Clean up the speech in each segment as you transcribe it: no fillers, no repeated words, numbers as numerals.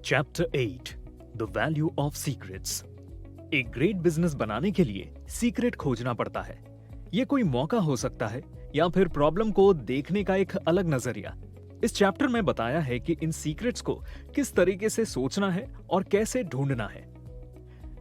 Chapter 8 the value of secrets. एक great business बनाने के लिए सीक्रेट खोजना पड़ता है। ये कोई मौका हो सकता है या फिर प्रॉब्लम को देखने का एक अलग नजरिया। इस चैप्टर में बताया है कि इन सीक्रेट्स को किस तरीके से सोचना है और कैसे ढूंढना है।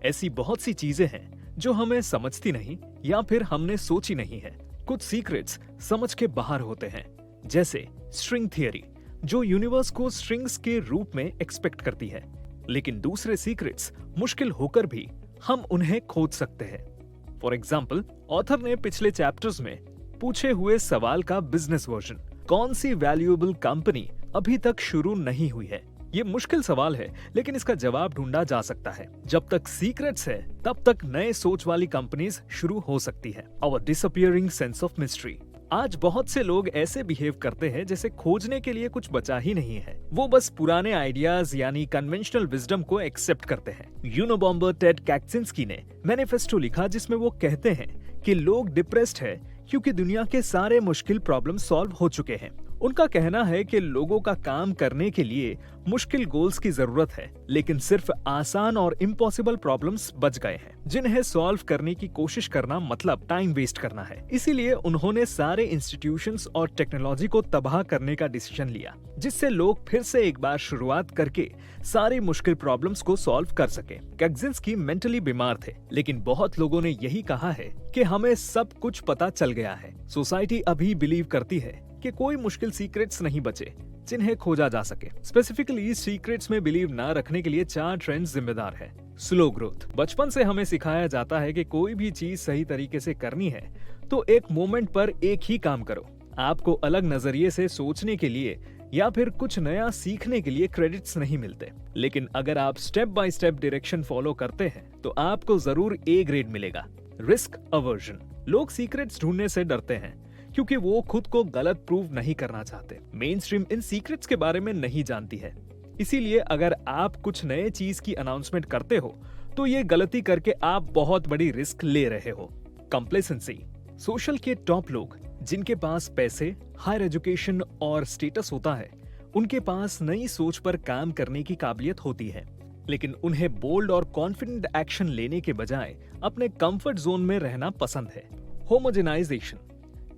ऐसी बहुत सी चीजें हैं जो हमें समझती नहीं या फिर हमने सोची नहीं है। कुछ सीक्रेट्स समझ के बाहर होते हैं, जैसे स्ट्रिंग थियरी जो यूनिवर्स को स्ट्रिंग्स के रूप में एक्सपेक्ट करती है, लेकिन दूसरे सीक्रेट्स मुश्किल होकर भी हम उन्हें खोज सकते हैं। फॉर एग्जाम्पल, ऑथर ने पिछले चैप्टर्स में पूछे हुए सवाल का बिजनेस वर्जन, कौन सी वैल्यूएबल कंपनी अभी तक शुरू नहीं हुई है। ये मुश्किल सवाल है, लेकिन इसका जवाब ढूंढा जा सकता है। जब तक सीक्रेट्स है तब तक नए सोच वाली कंपनीज शुरू हो सकती है। Our disappearing sense of mystery. आज बहुत से लोग ऐसे बिहेव करते हैं जैसे खोजने के लिए कुछ बचा ही नहीं है। वो बस पुराने आइडियाज यानी कन्वेंशनल विजडम को एक्सेप्ट करते हैं। यूनोबॉम्बर टेड कैक्सिंस्की ने मैनिफेस्टो लिखा जिसमें वो कहते हैं कि लोग डिप्रेस्ड है क्योंकि दुनिया के सारे मुश्किल प्रॉब्लम सॉल्व हो चुके हैं। उनका कहना है कि लोगों का काम करने के लिए मुश्किल गोल्स की जरूरत है, लेकिन सिर्फ आसान और इम्पॉसिबल प्रॉब्लम्स बच गए हैं जिन्हें सॉल्व करने की कोशिश करना मतलब टाइम वेस्ट करना है। इसीलिए उन्होंने सारे इंस्टीट्यूशंस और टेक्नोलॉजी को तबाह करने का डिसीजन लिया, जिससे लोग फिर से एक बार शुरुआत करके सारी मुश्किल प्रॉब्लम्स को सॉल्व कर सके। कैक्सिंस्की मेंटली बीमार थे, लेकिन बहुत लोगों ने यही कहा है कि हमें सब कुछ पता चल गया है। सोसाइटी अभी बिलीव करती है कि कोई मुश्किल सीक्रेट्स नहीं बचे जिन्हें खोजा जा सके। स्पेसिफिकली सीक्रेट्स में बिलीव ना रखने के लिए 4 ट्रेंड्स जिम्मेदार है। Slow growth. बचपन से हमें सिखाया जाता है कि कोई भी चीज सही तरीके से करनी है तो एक मोमेंट पर एक ही काम करो। आपको अलग नजरिए से सोचने के लिए या फिर कुछ नया सीखने के लिए क्रेडिट्स नहीं मिलते, लेकिन अगर आप step by step direction follow करते हैं तो आपको जरूर ए ग्रेड मिलेगा। Risk aversion. लोग सीक्रेट्स ढूंढने से डरते हैं क्योंकि वो खुद को गलत प्रूव नहीं करना चाहते। मेन स्ट्रीम इन सीक्रेट्स के बारे में नहीं जानती है, इसीलिए अगर आप कुछ नए चीज की अनाउंसमेंट करते हो तो ये गलती करके आप बहुत बड़ी रिस्क ले रहे हो। कंप्लेसेंसी। सोशल के टॉप लोग जिनके पास पैसे, हायर एजुकेशन और स्टेटस होता है, उनके पास नई सोच पर काम करने की काबिलियत होती है, लेकिन उन्हें बोल्ड और कॉन्फिडेंट एक्शन लेने के बजाय अपने कंफर्ट जोन में रहना पसंद है। होमोजेनाइजेशन।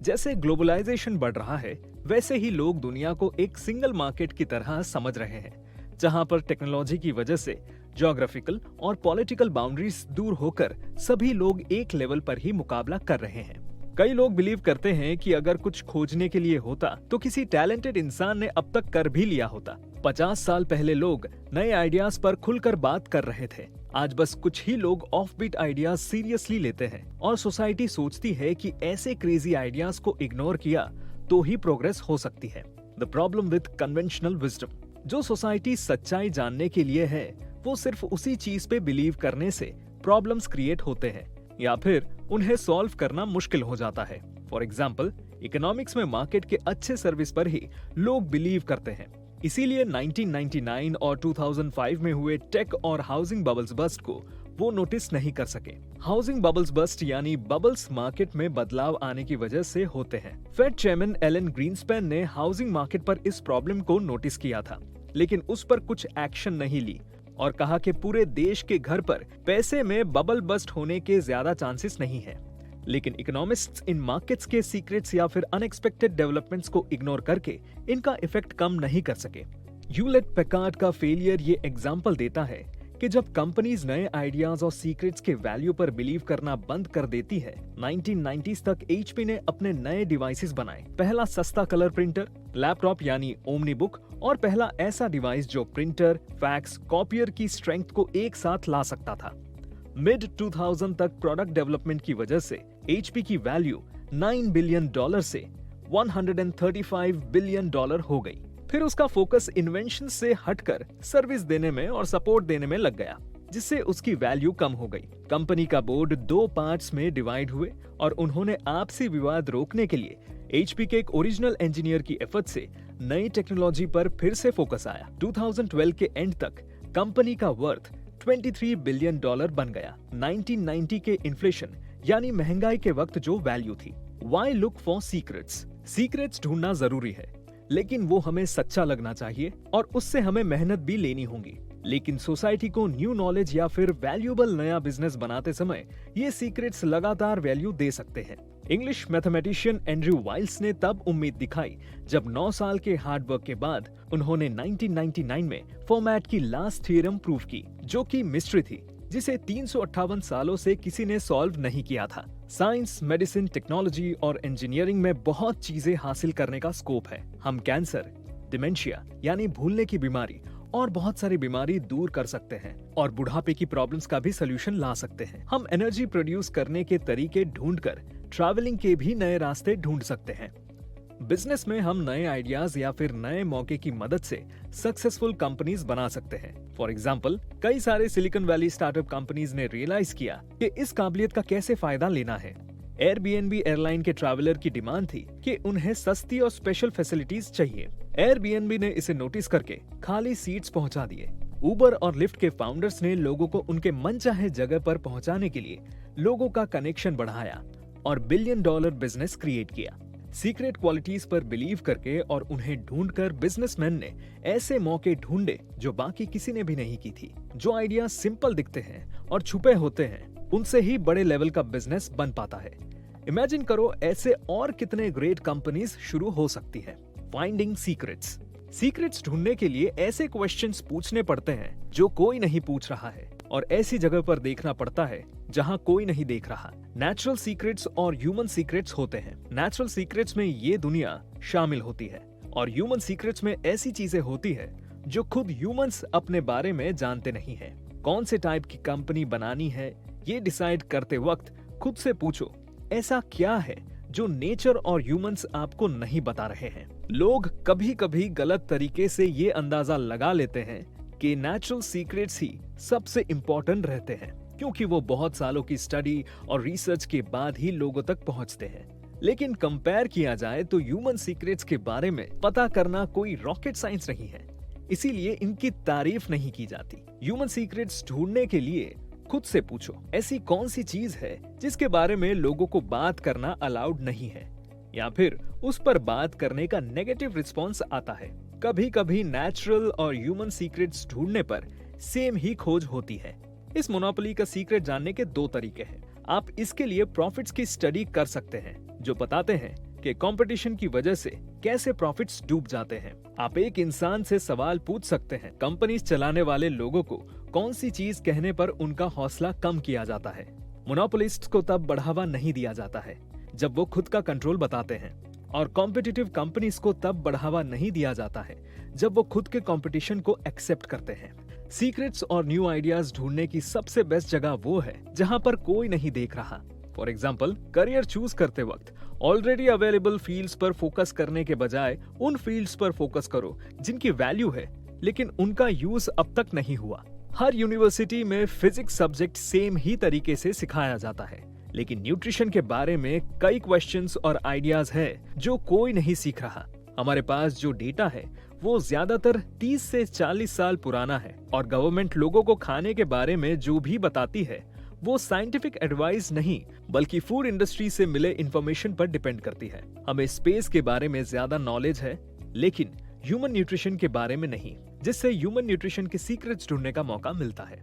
जैसे ग्लोबलाइजेशन बढ़ रहा है, वैसे ही लोग दुनिया को एक सिंगल मार्केट की तरह समझ रहे हैं, जहां पर टेक्नोलॉजी की वजह से ज्योग्राफिकल और पॉलिटिकल बाउंड्रीज दूर होकर सभी लोग एक लेवल पर ही मुकाबला कर रहे हैं। कई लोग बिलीव करते हैं कि अगर कुछ खोजने के लिए होता तो किसी टैलेंटेड इंसान ने अब तक कर भी लिया होता। 50 साल पहले लोग नए आइडियाज पर खुलकर बात कर रहे थे। आज बस कुछ ही लोग ऑफ बीट आइडियाज सीरियसली लेते हैं और सोसाइटी सोचती है कि ऐसे क्रेजी आइडियाज को इग्नोर किया तो ही प्रोग्रेस हो सकती है। The problem with conventional wisdom. जो सोसाइटी सच्चाई जानने के लिए है, वो सिर्फ उसी चीज पे बिलीव करने से प्रॉब्लम्स क्रिएट होते हैं या फिर उन्हें सॉल्व करना मुश्किल हो जाता है। फॉर एग्जाम्पल, इकोनॉमिक्स में मार्केट के अच्छे सर्विस पर ही लोग बिलीव करते हैं। इसीलिए 1999 और 2005 में हुए टेक और हाउसिंग बबल्स बस्ट को वो नोटिस नहीं कर सके। हाउसिंग बबल्स बस्ट यानी बबल्स मार्केट में बदलाव आने की वजह से होते हैं। फेड चेयरमैन एलन ग्रीनस्पैन ने हाउसिंग मार्केट पर इस प्रॉब्लम को नोटिस किया था, लेकिन उस पर कुछ एक्शन नहीं ली और कहा कि पूरे देश के घर पर पैसे में बबल बस्ट होने के ज्यादा चांसेस नहीं है। लेकिन इकोनॉमिस्ट्स इन मार्केट्स के सीक्रेट्स या फिर अनएक्सपेक्टेड डेवलपमेंट्स को इग्नोर करके इनका इफेक्ट कम नहीं कर सके। ह्यूलेट पैकार्ड का फेलियर ये एग्जांपल देता है कि जब कंपनीज नए आइडियाज और सीक्रेट्स के वैल्यू पर बिलीव करना बंद कर देती है। 1990s तक HP ने अपने नए डिवाइसेस बनाए। पहला सस्ता कलर प्रिंटर, लैपटॉप यानी ओमनी बुक, और पहला ऐसा डिवाइस जो प्रिंटर, फैक्स, कॉपियर की स्ट्रेंथ को एक साथ ला सकता था। मिड 2000 तक प्रोडक्ट डेवलपमेंट की वजह से HP की वैल्यू $9 बिलियन से $135 बिलियन हो गई। फिर उसका फोकस इन्वेंशन से हटकर सर्विस देने में और सपोर्ट देने में लग गया, जिससे उसकी वैल्यू कम हो गई। कंपनी का बोर्ड 2 पार्ट्स में डिवाइड हुए और उन्होंने आपसी विवाद रोकने के लिए HP के एक ओरिजिनल इंजीनियर की एफर्ट से नई टेक्नोलॉजी पर फिर से फोकस आया। 2012 के एंड तक कंपनी का वर्थ $23 बिलियन बन गया। 1990 के इन्फ्लेशन यानी महंगाई के वक्त जो वैल्यू थी। Why look for secrets? Secrets ढूंढना जरूरी है, लेकिन वो हमें सच्चा लगना चाहिए और उससे हमें मेहनत भी लेनी होगी। लेकिन सोसाइटी को न्यू नॉलेज या फिर वैल्यूएबल नया बिजनेस बनाते समय ये सीक्रेट्स लगातार वैल्यू दे सकते हैं। इंग्लिश मैथमेटिशियन एंड्रयू वाइल्स ने तब उम्मीद दिखाई जब 9 साल के हार्ड वर्क के बाद उन्होंने 1999 में फॉर्मेट की लास्ट थ्योरम प्रूव की, जो कि मिस्ट्री थी जिसे 358 सालों से किसी ने सॉल्व नहीं किया था। साइंस, मेडिसिन, टेक्नोलॉजी और इंजीनियरिंग में बहुत चीजें हासिल करने का स्कोप है। हम कैंसर, डिमेंशिया यानी भूलने की बीमारी और बहुत सारी बीमारी दूर कर सकते हैं और बुढ़ापे की प्रॉब्लम्स का भी सलूशन ला सकते हैं। हम एनर्जी प्रोड्यूस करने के तरीके ढूंढकर ट्रैवलिंग के भी नए रास्ते ढूंढ सकते हैं। बिजनेस में हम नए आइडियाज या फिर नए मौके की मदद से सक्सेसफुल कंपनीज बना सकते हैं। फॉर एग्जाम्पल, कई सारे सिलिकॉन वैली स्टार्टअप कंपनीज ने रियलाइज किया कि इस काबिलियत का कैसे फायदा लेना है। एयरबीएनबी एयरलाइन के ट्रैवलर की डिमांड थी कि उन्हें सस्ती और स्पेशल फैसिलिटीज चाहिए। एयरबीएनबी ने इसे नोटिस करके खाली सीट्स पहुंचा दिए। उबर और लिफ्ट के फाउंडर्स ने लोगों को उनके मनचाहे जगह पर पहुंचाने के लिए लोगों का कनेक्शन बढ़ाया और $1 बिलियन बिजनेस क्रिएट किया। सीक्रेट क्वालिटीज पर बिलीव करके और उन्हें ढूंढकर बिजनेसमैन ने ऐसे मौके ढूंढे जो बाकी किसी ने भी नहीं की थी। जो आइडिया सिंपल दिखते हैं और छुपे होते हैं, उनसे ही बड़े लेवल का बिजनेस बन पाता है। इमेजिन करो ऐसे और कितने ग्रेट कंपनीज शुरू हो सकती है। Finding secrets. सीक्रेट्स ढूंढने के लिए ऐसे क्वेश्चंस पूछने पड़ते हैं जो कोई नहीं पूछ रहा है और ऐसी जगह पर देखना पड़ता है जहां कोई नहीं देख रहा। नेचुरल सीक्रेट्स और ह्यूमन सीक्रेट्स होते हैं। नेचुरल सीक्रेट्स में ये दुनिया शामिल होती है और ह्यूमन सीक्रेट्स में ऐसी चीजें होती है जो खुद ह्यूमंस अपने बारे में जानते नहीं है। कौन से टाइप की कंपनी बनानी है ये डिसाइड करते वक्त खुद से पूछो, ऐसा क्या है जो नेचर और ह्यूमंस आपको नहीं बता रहे हैं। लोग कभी कभी गलत तरीके से ये अंदाजा लगा लेते हैं कि नेचुरल सीक्रेट्स ही सबसे इम्पोर्टेंट रहते हैं, क्योंकि वो बहुत सालों की स्टडी और रिसर्च के बाद ही लोगों तक पहुंचते हैं। लेकिन कंपेयर किया जाए तो ह्यूमन सीक्रेट्स के बारे में पता करना कोई रॉकेट साइंस नहीं है, इसीलिए इनकी तारीफ नहीं की जाती। ह्यूमन सीक्रेट्स ढूंढने के लिए खुद से पूछो, ऐसी कौन सी चीज है जिसके बारे में लोगों को बात करना अलाउड नहीं है, या फिर उस पर बात करने का नेगेटिव रिस्पॉन्स आता है। कभी कभी नेचुरल और ह्यूमन सीक्रेट्स ढूंढने पर सेम ही खोज होती है। इस मोनोपोली का सीक्रेट जानने के 2 तरीके हैं। आप इसके लिए प्रॉफिट्स की स्टडी कर सकते हैं जो बताते हैं कि कंपटीशन की वजह से कैसे प्रॉफिट्स डूब जाते हैं। आप एक इंसान से सवाल पूछ सकते हैं, कंपनीज चलाने वाले लोगों को कौन सी चीज कहने पर उनका हौसला कम किया जाता है। मोनोपोलिस्ट्स को तब बढ़ावा नहीं दिया जाता है जब वो खुद का कंट्रोल बताते हैं, और कॉम्पिटिटिव कंपनीज को तब बढ़ावा नहीं दिया जाता है जब वो खुद के कंपटीशन को एक्सेप्ट करते हैं। सीक्रेट्स और न्यू आइडियाज ढूंढने की सबसे बेस्ट जगह वो है जहां पर कोई नहीं देख रहा। फॉर एग्जाम्पल, करियर चूज करते वक्त ऑलरेडी अवेलेबल फील्ड्स पर फोकस करने के बजाय उन फील्ड्स पर फोकस करो जिनकी वैल्यू है लेकिन उनका यूज अब तक नहीं हुआ। हर यूनिवर्सिटी में फिजिक्स सब्जेक्ट सेम ही तरीके से सिखाया जाता है, लेकिन न्यूट्रिशन के बारे में कई क्वेश्चंस और आइडियाज है जो कोई नहीं सीख रहा। हमारे पास जो डेटा है वो ज्यादातर 30 से 40 साल पुराना है और गवर्नमेंट लोगों को खाने के बारे में जो भी बताती है वो साइंटिफिक एडवाइस नहीं बल्कि फूड इंडस्ट्री से मिले इंफॉर्मेशन पर डिपेंड करती है। हमें स्पेस के बारे में ज्यादा नॉलेज है लेकिन ह्यूमन न्यूट्रिशन के बारे में नहीं, जिससे ह्यूमन न्यूट्रिशन के सीक्रेट्स ढूंढने का मौका मिलता है।